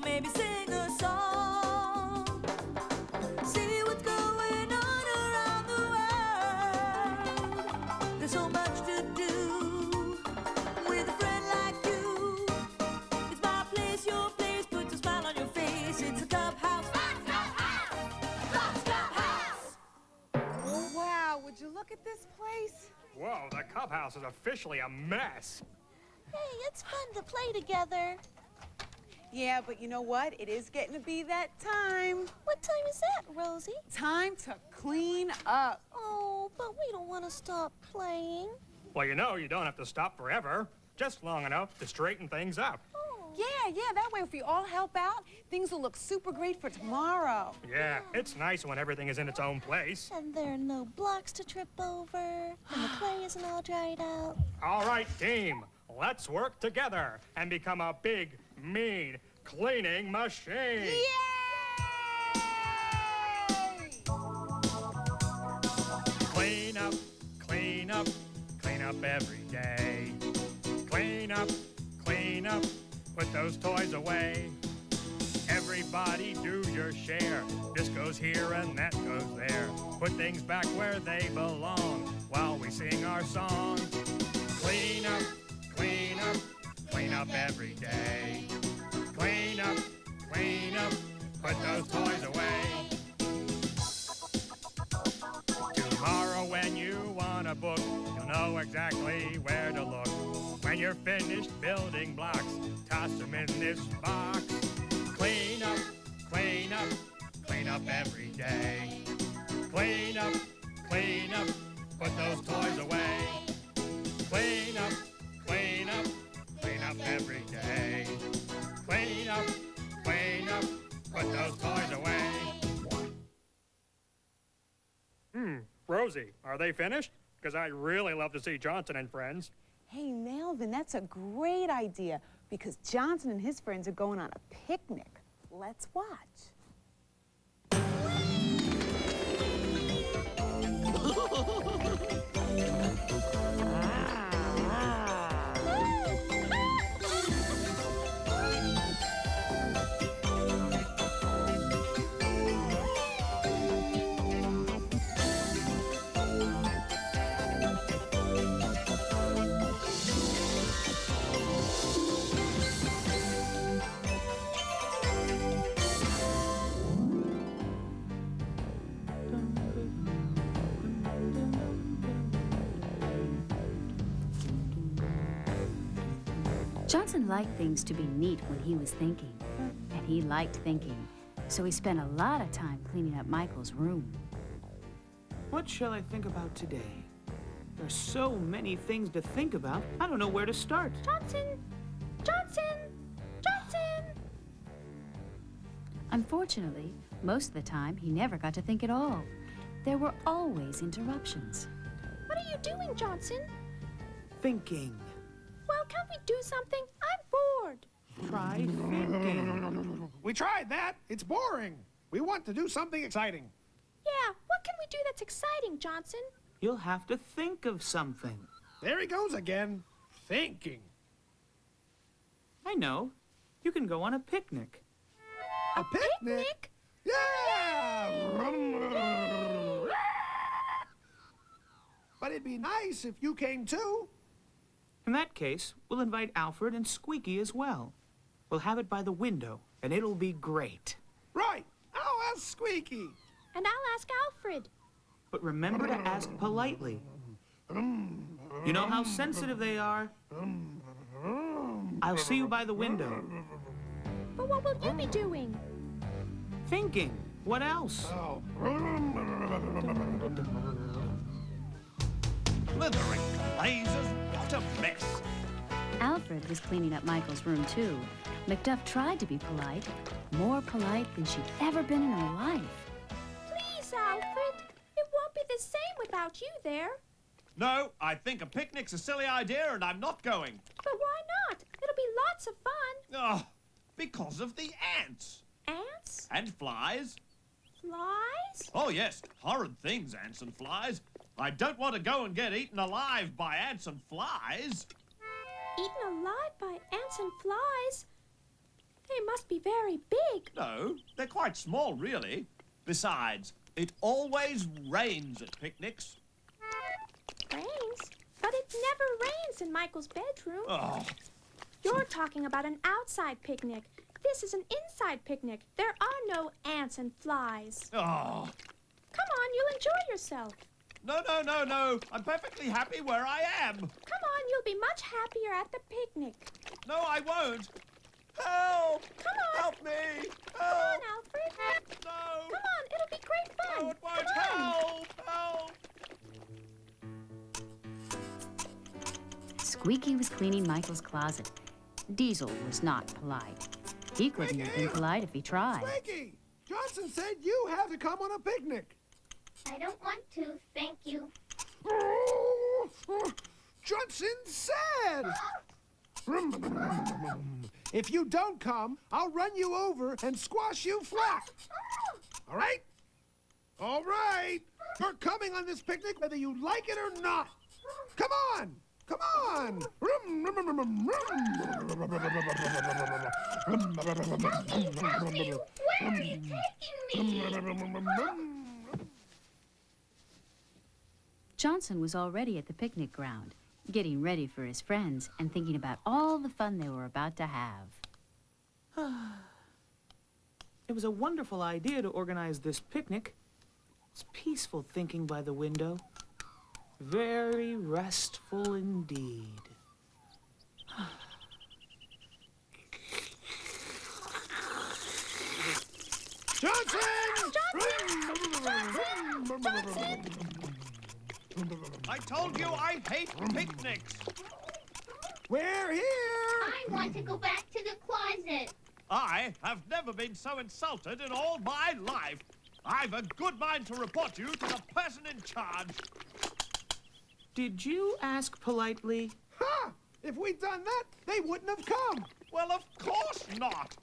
or maybe sing a song. See what's going on around the world. There's so much to do with a friend like you. It's my place, your place, puts a smile on your face. It's a Cubhouse. Cubhouse. Wow, would you look at this place? Whoa, the Cubhouse is officially a mess. Hey, it's fun to play together. Yeah, but you know what? It is getting to be that time. What time is that, Rosie? Time to clean up. Oh, but we don't want to stop playing. Well, you know, you don't have to stop forever. Just long enough to straighten things out. Yeah, that way if we all help out, things will look super great for tomorrow. Yeah, it's nice when everything is in its own place. And there are no blocks to trip over, and the clay isn't all dried out. All right, team, let's work together and become a big, mean, cleaning machine. Yay! Clean up, clean up, clean up every day. Clean up, clean up, put those toys away. Everybody do your share. This goes here and that goes there. Put things back where they belong while we sing our song. Clean up, clean up, clean up every day. Clean up, put those toys away. Tomorrow when you want a book, you'll know exactly where to look. When you're finished building blocks, toss them in this box. Clean up, clean up, clean up every day. Clean up, put those toys away. Clean up, clean up every day. Clean up, put those toys away. Rosie, are they finished? Because I'd really love to see Johnson and friends. Hey, Melvin, that's a great idea because Johnson and his friends are going on a picnic. Let's watch. Johnson liked things to be neat when he was thinking, and he liked thinking, so he spent a lot of time cleaning up Michael's room. What shall I think about today? There's so many things to think about, I don't know where to start. Johnson! Johnson! Johnson! Unfortunately, most of the time, he never got to think at all. There were always interruptions. What are you doing, Johnson? Thinking. Well, can't we do something? I'm bored. Try thinking. We tried that. It's boring. We want to do something exciting. Yeah, what can we do that's exciting, Johnson? You'll have to think of something. There he goes again. Thinking. I know. You can go on a picnic. A picnic? Yeah! But it'd be nice if you came too. In that case, we'll invite Alfred and Squeaky as well. We'll have it by the window, and it'll be great. Right. I'll ask Squeaky. And I'll ask Alfred. But remember to ask politely. You know how sensitive they are. I'll see you by the window. But what will you be doing? Thinking. What else? Oh. Slithering blazes, what a mess. Alfred was cleaning up Michael's room, too. McDuff tried to be polite, more polite than she'd ever been in her life. Please, Alfred. It won't be the same without you there. No, I think a picnic's a silly idea and I'm not going. But why not? It'll be lots of fun. Oh, because of the ants. Ants? And flies. Flies? Oh, yes, horrid things, ants and flies. I don't want to go and get eaten alive by ants and flies. Eaten alive by ants and flies? They must be very big. No, they're quite small, really. Besides, it always rains at picnics. Rains? But it never rains in Michael's bedroom. Oh, You're talking about an outside picnic. This is an inside picnic. There are no ants and flies. oh. Come on, you'll enjoy yourself. No. I'm perfectly happy where I am. Come on, you'll be much happier at the picnic. No, I won't. Help! Come on. Help me! Come Help! on, Alfred. No! Come on, it'll be great fun. No, it won't. Come on. Help! Help! Squeaky was cleaning Michael's closet. Diesel was not polite. He couldn't have been polite if he tried. Squeaky! Johnson said you have to come on a picnic. I don't want to, thank you. Johnson said! If you don't come, I'll run you over and squash you flat. All right? All right. You're coming on this picnic whether you like it or not. Come on. Come on. Where are you taking me? Johnson was already at the picnic ground, getting ready for his friends and thinking about all the fun they were about to have. It was a wonderful idea to organize this picnic. It's peaceful thinking by the window. Very restful indeed. Johnson! I told you I hate picnics. We're here! I want to go back to the closet. I have never been so insulted in all my life. I've a good mind to report you to the person in charge. Did you ask politely? Ha! If we'd done that, they wouldn't have come. Well, of course not.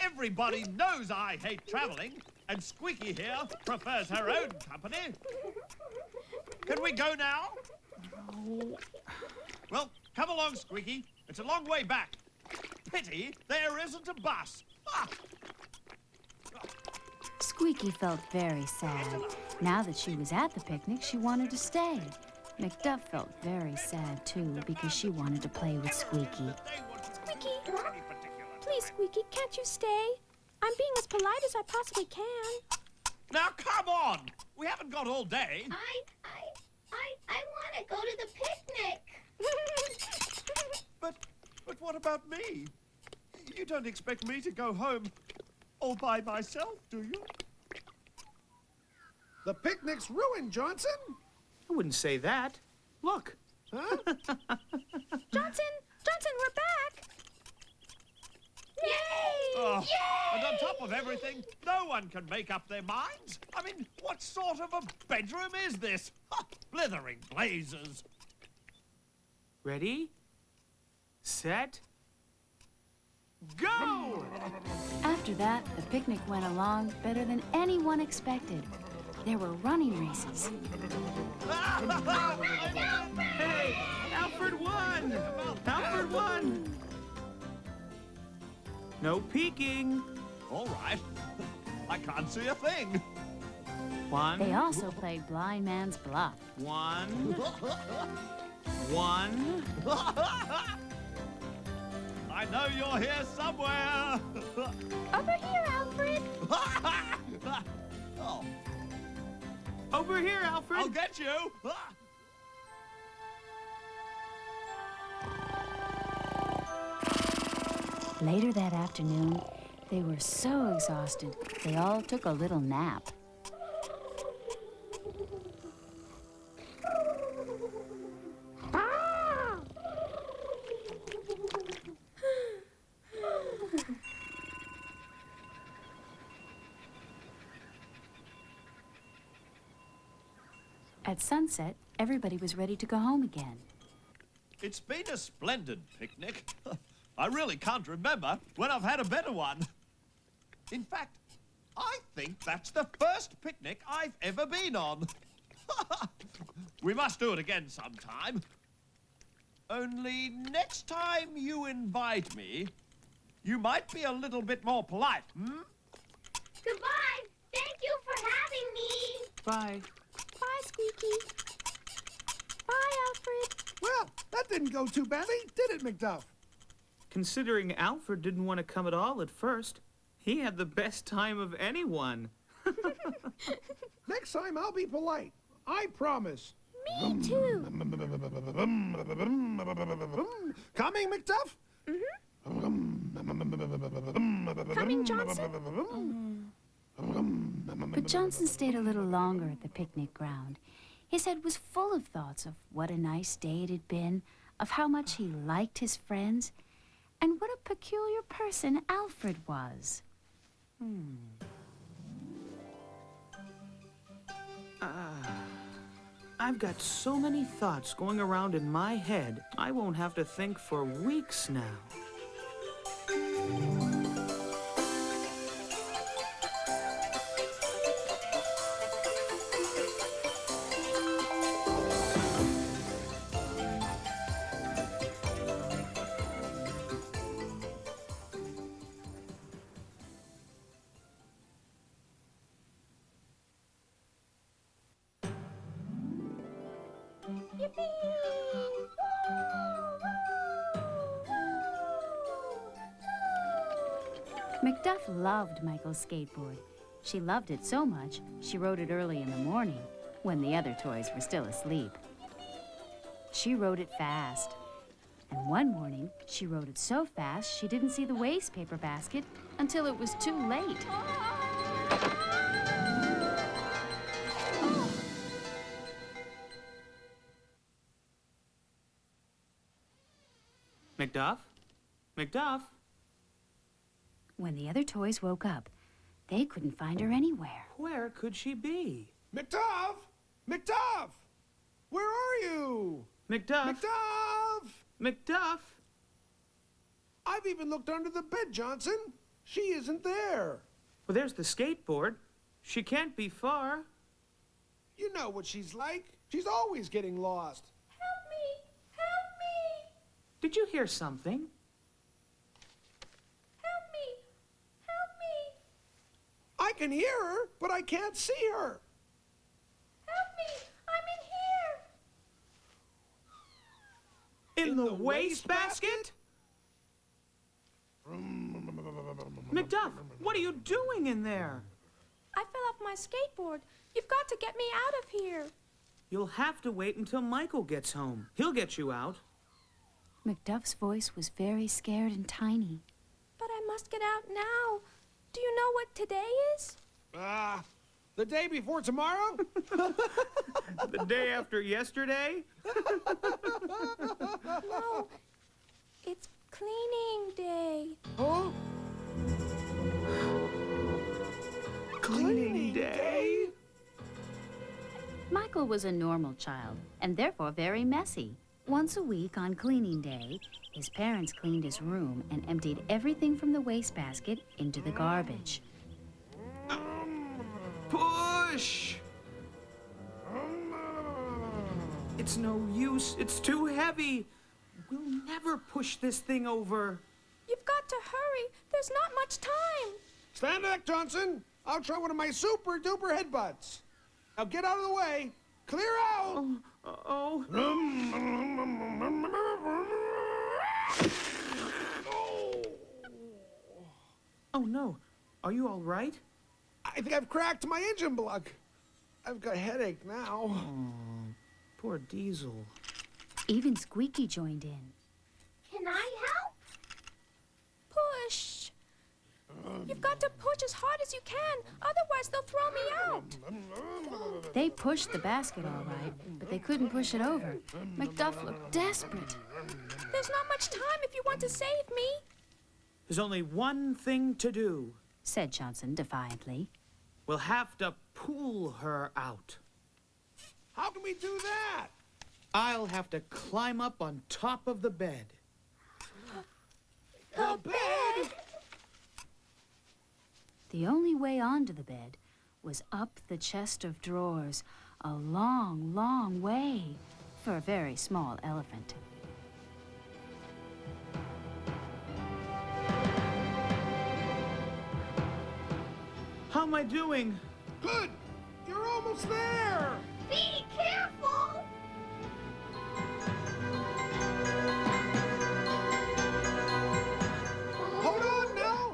Everybody knows I hate traveling, and Squeaky here prefers her own company. Can we go now? No. Well, come along, Squeaky. It's a long way back. Pity there isn't a bus. Ah! Squeaky felt very sad. Now that she was at the picnic, she wanted to stay. McDuff felt very sad, too, because she wanted to play with Squeaky. Squeaky, please, Squeaky, can't you stay? I'm being as polite as I possibly can. Now, come on! We haven't got all day. I want to go to the picnic. But what about me? You don't expect me to go home all by myself, do you? The picnic's ruined, Johnson. I wouldn't say that. Look. Huh? Johnson, we're back. Yay! Oh, and on top of everything, no one can make up their minds. I mean, what sort of a bedroom is this? Ha, blithering blazes. Ready? Set? Go! After that, the picnic went along better than anyone expected. There were running races. Hey, Alfred won! Alfred won! No peeking. All right. I can't see a thing. One. They also played Blind Man's Bluff. One. I know you're here somewhere. Over here, Alfred. Oh, Over here, Alfred. I'll get you. Later that afternoon, they were so exhausted, they all took a little nap. At sunset, everybody was ready to go home again. It's been a splendid picnic. I really can't remember when I've had a better one. In fact, I think that's the first picnic I've ever been on. We must do it again sometime. Only next time you invite me, you might be a little bit more polite, hmm? Goodbye. Thank you for having me. Bye. Bye, Squeaky. Bye, Alfred. Well, that didn't go too badly, did it, McDuff? Considering Alfred didn't want to come at all at first, he had the best time of anyone. Next time I'll be polite. I promise. Me too. Coming, McDuff? Coming, Johnson? But Johnson stayed a little longer at the picnic ground. His head was full of thoughts of what a nice day it had been, of how much he liked his friends, and what a peculiar person Alfred was. I've got so many thoughts going around in my head, I won't have to think for weeks now. McDuff loved Michael's skateboard. She loved it so much, she rode it early in the morning, when the other toys were still asleep. She rode it fast. And one morning, she rode it so fast she didn't see the waste paper basket until it was too late. McDuff? McDuff? When the other toys woke up, they couldn't find her anywhere. Where could she be? McDuff! McDuff! Where are you? McDuff? McDuff! McDuff? I've even looked under the bed, Johnson. She isn't there. Well, there's the skateboard. She can't be far. You know what she's like. She's always getting lost. Help me! Help me! Did you hear something? Help me! Help me! I can hear her, but I can't see her. Help me! I'm in here! In the wastebasket? McDuff, what are you doing in there? I fell off my skateboard. You've got to get me out of here. You'll have to wait until Michael gets home. He'll get you out. McDuff's voice was very scared and tiny. But I must get out now. Do you know what today is? The day before tomorrow? The day after yesterday? No, it's cleaning day. Huh? Cleaning day? Michael was a normal child, and therefore very messy. Once a week on cleaning day, his parents cleaned his room and emptied everything from the wastebasket into the garbage. Push! It's no use. It's too heavy. We'll never push this thing over. You've got to hurry. There's not much time. Stand back, Johnson. I'll try one of my super-duper headbutts. Now get out of the way. Clear out! Uh-oh. Oh, no. Are you all right? I think I've cracked my engine block. I've got a headache now. Oh, poor Diesel. Even Squeaky joined in. Can I help? Push. You've got to push as hard as you can. Otherwise, they'll throw me out. They pushed the basket all right, but they couldn't push it over. McDuff looked desperate. There's not much time if you want to save me. There's only one thing to do. Said Johnson defiantly. We'll have to pull her out. How can we do that? I'll have to climb up on top of the bed. The bed? The only way onto the bed was up the chest of drawers, a long, long way for a very small elephant. How am I doing? Good. You're almost there. Be careful! Hold on now.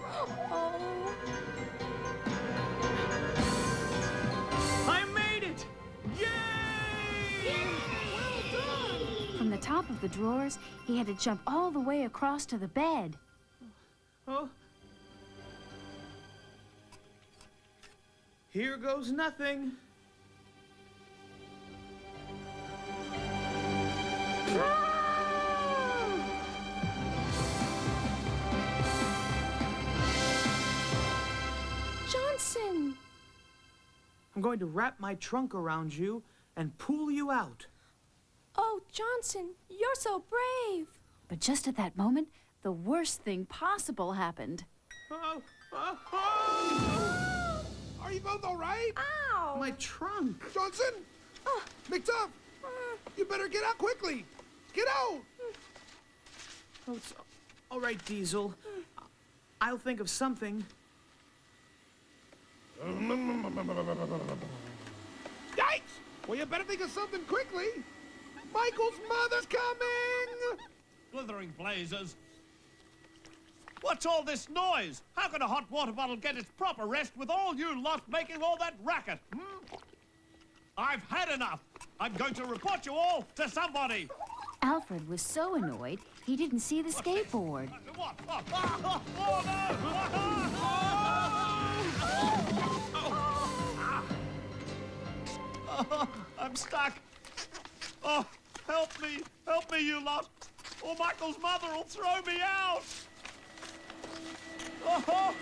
I made it! Yay! From the top of the drawers, he had to jump all the way across to the bed. Oh. Here goes nothing. Johnson! I'm going to wrap my trunk around you and pull you out. Oh, Johnson, you're so brave. But just at that moment, the worst thing possible happened. Oh, oh, oh. Are you both all right? Ow! My trunk. Johnson? McDuff? You better get out quickly. Get out. Oh, it's all right, Diesel. I'll think of something. Yikes! Well, you better think of something quickly. Michael's mother's coming! Blithering blazes. What's all this noise? How can a hot water bottle get its proper rest with all you lot making all that racket? I've had enough. I'm going to report you all to somebody. Alfred was so annoyed, he didn't see the skateboard. What? Oh, no! I'm stuck. Oh, help me, you lot, or Michael's mother will throw me out. Oh.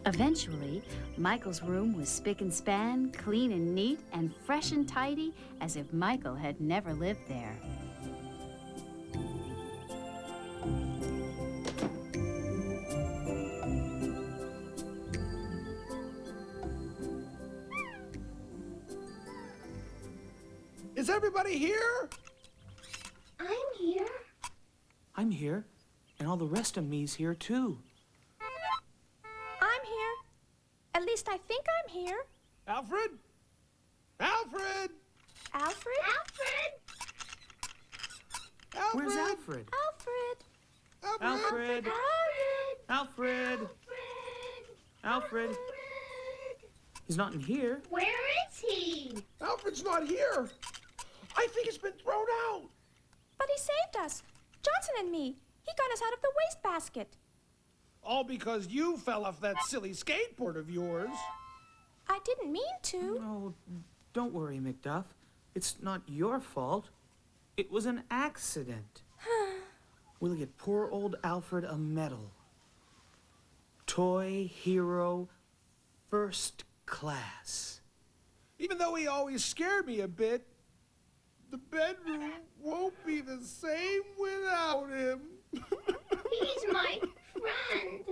Eventually, Michael's room was spick and span, clean and neat, and fresh and tidy, as if Michael had never lived there. Is everybody here? I'm here. I'm here, and all the rest of me's here, too. I'm here. At least I think I'm here. Alfred? Alfred? Alfred? Alfred! Alfred? Where's Alfred? Alfred! Alfred! Alfred! Alfred! Alfred! He's not in here. Where is he? Alfred's not here. I think it's been thrown out. But he saved us. Johnson and me. He got us out of the wastebasket. All because you fell off that silly skateboard of yours. I didn't mean to. Oh, don't worry, McDuff. It's not your fault. It was an accident. We'll get poor old Alfred a medal. Toy hero first class. Even though he always scared me a bit, the bedroom won't be the same without him. He's my friend.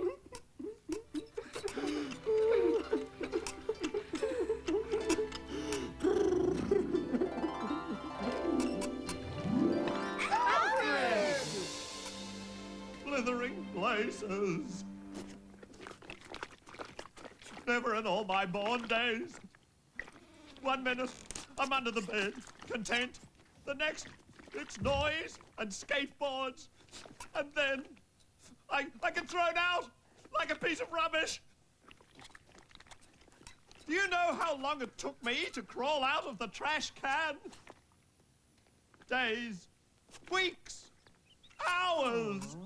Blithering places. Never in all my born days. 1 minute, I'm under the bed, content. The next, it's noise and skateboards. And then, I get thrown out like a piece of rubbish. Do you know how long it took me to crawl out of the trash can? Days, weeks, hours.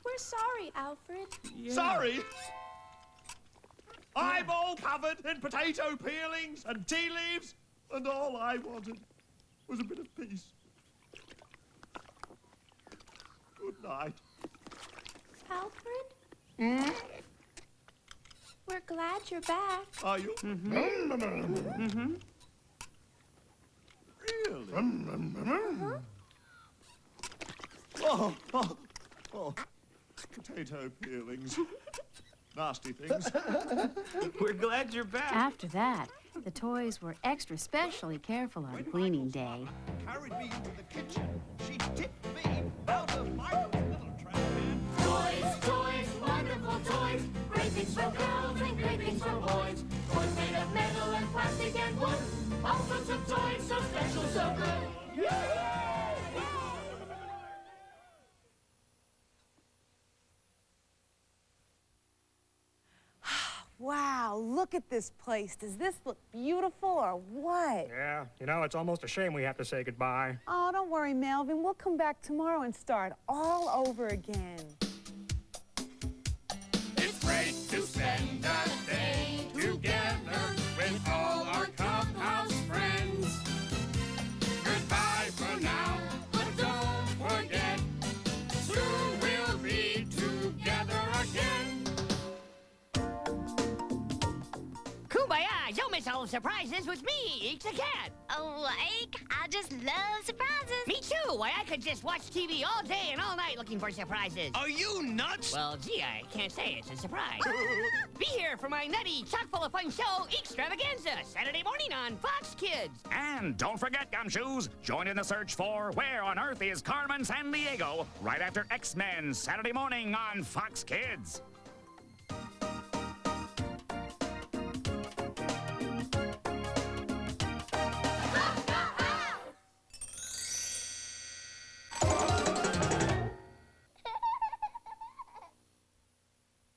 We're sorry, Alfred. Yeah. Sorry. I'm all covered in potato peelings and tea leaves, and all I wanted was a bit of peace. Good night. Alfred? We're glad you're back. Are you? Really? Oh, potato peelings. nasty things. We're glad you're back. After that, the toys were extra specially careful on cleaning day. Carried me into the kitchen. She tipped me out of my little trash can. Toys, toys, wonderful toys. Great things for girls and great things for boys. Toys made of metal and plastic and wood. All sorts of toys, so special, so good. Wow, look at this place. Does this look beautiful or what? Yeah, you know, it's almost a shame we have to say goodbye. Oh, don't worry, Melvin. We'll come back tomorrow and start all over again. It's great to spend a day together with all our Cubhouse friends. Goodbye for now, but don't forget, soon we'll be together again. Kumbaya, don't miss all the surprises with me, Eek's the cat. Oh, Ike, I just love surprises. Me too. Why, I could just watch TV all day and all night looking for surprises. Are you nuts? Well, gee, I can't say it's a surprise. Be here for my nutty, chock-full of fun show, Extravaganza, Saturday morning on Fox Kids. And don't forget, Gumshoes, join in the search for Where on Earth is Carmen Sandiego right after X-Men Saturday morning on Fox Kids.